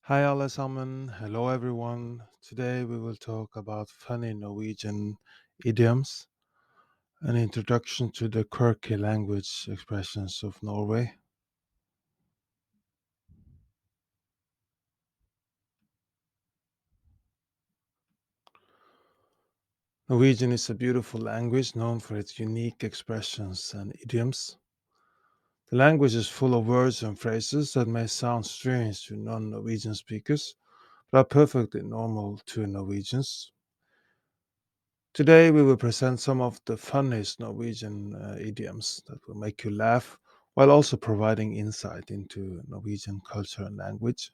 Hi alle sammen. Hello everyone. Today we will talk about funny Norwegian idioms, an introduction to the quirky language expressions of Norway. Norwegian is a beautiful language known for its unique expressions and idioms. The language is full of words and phrases that may sound strange to non-Norwegian speakers, but are perfectly normal to Norwegians. Today we will present some of the funniest Norwegian idioms that will make you laugh while also providing insight into Norwegian culture and language.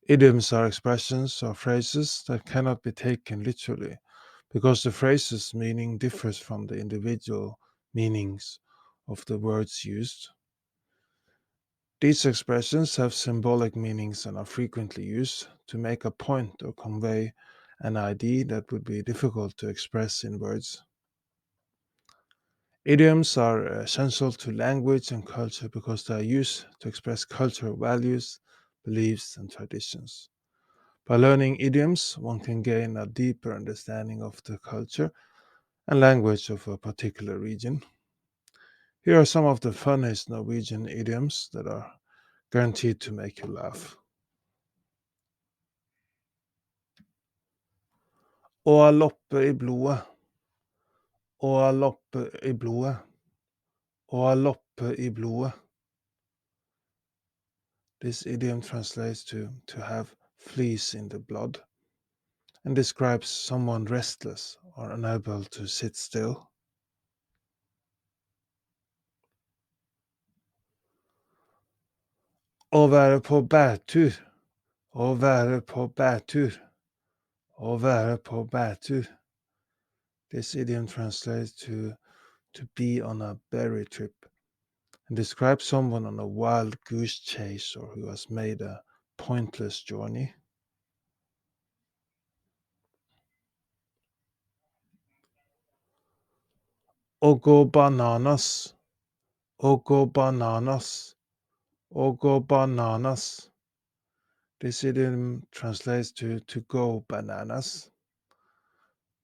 Idioms are expressions or phrases that cannot be taken literally because the phrase's meaning differs from the individual meanings of the words used. These expressions have symbolic meanings and are frequently used to make a point or convey an idea that would be difficult to express in words. Idioms are essential to language and culture because they are used to express cultural values, beliefs, and traditions. By learning idioms, one can gain a deeper understanding of the culture and language of a particular region. Here are some of the funniest Norwegian idioms that are guaranteed to make you laugh. Å ha loppe i blodet. Å ha loppe i blodet. Å ha loppe i blodet. This idiom translates to have fleas in the blood, and describes someone restless or unable to sit still. Å være på bærtur. Å være på bærtur. Å være på bærtur. This idiom translates to be on a berry trip and describes someone on a wild goose chase or who has made a pointless journey. Å gå bananas. Å gå bananas. Å gå bananas. This idiom translates to go bananas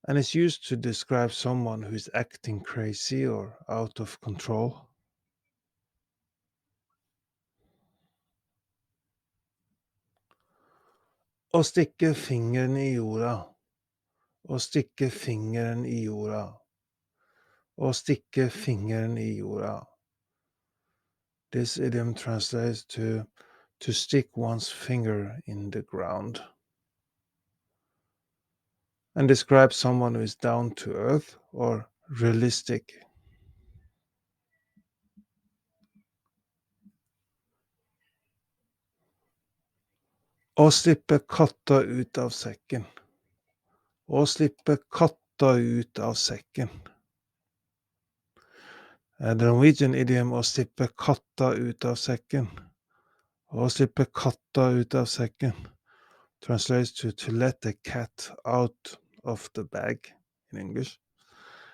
and is used to describe someone who is acting crazy or out of control. Å stikke fingeren i jorda. Å stikke fingeren i jorda. Å stikke fingeren i jorda. This idiom translates to stick one's finger in the ground and describes someone who is down to earth or realistic. Å slippe katta ut av sekken. Å slippe katta ut av sekken. The Norwegian idiom å slippe katta ut av sekken. Å slippe katta ut av sekken translates to let the cat out of the bag in English.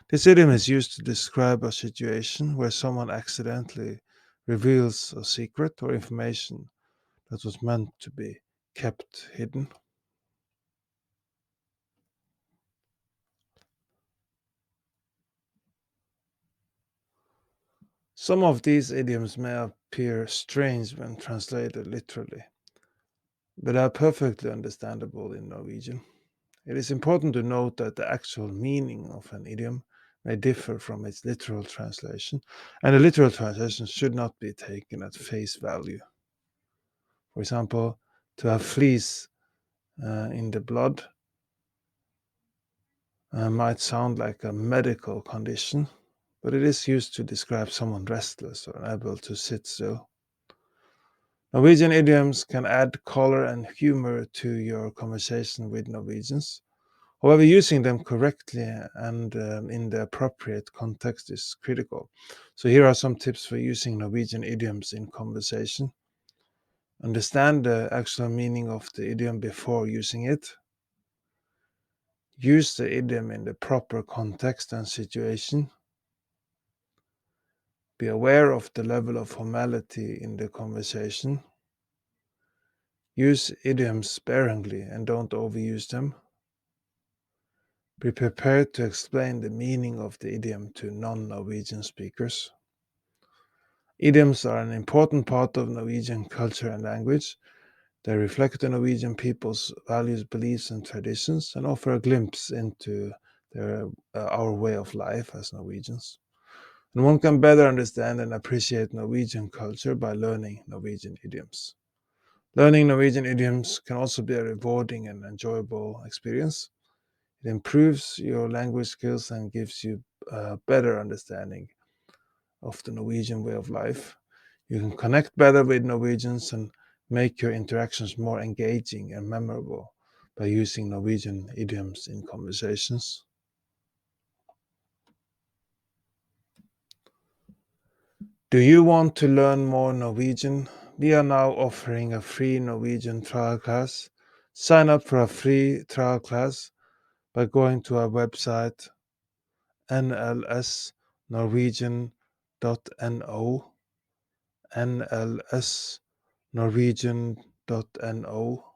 This idiom is used to describe a situation where someone accidentally reveals a secret or information that was meant to be kept hidden. Some of these idioms may appear strange when translated literally, but are perfectly understandable in Norwegian. It is important to note that the actual meaning of an idiom may differ from its literal translation, and the literal translation should not be taken at face value. For example, to have fleas in the blood might sound like a medical condition, but it is used to describe someone restless or unable to sit still. Norwegian idioms can add color and humor to your conversation with Norwegians. However, using them correctly and in the appropriate context is critical. So here are some tips for using Norwegian idioms in conversation. Understand the actual meaning of the idiom before using it. Use the idiom in the proper context and situation. Be aware of the level of formality in the conversation. Use idioms sparingly and don't overuse them. Be prepared to explain the meaning of the idiom to non Norwegian speakers. Idioms are an important part of Norwegian culture and language. They reflect the Norwegian people's values, beliefs, and traditions and offer a glimpse into our way of life as Norwegians. And one can better understand and appreciate Norwegian culture by learning Norwegian idioms. Learning Norwegian idioms can also be a rewarding and enjoyable experience. It improves your language skills and gives you a better understanding of the Norwegian way of life. You can connect better with Norwegians and make your interactions more engaging and memorable by using Norwegian idioms in conversations. Do you want to learn more Norwegian? We are now offering a free Norwegian trial class. Sign up for a free trial class by going to our website nlsnorwegian.no, nlsnorwegian.no.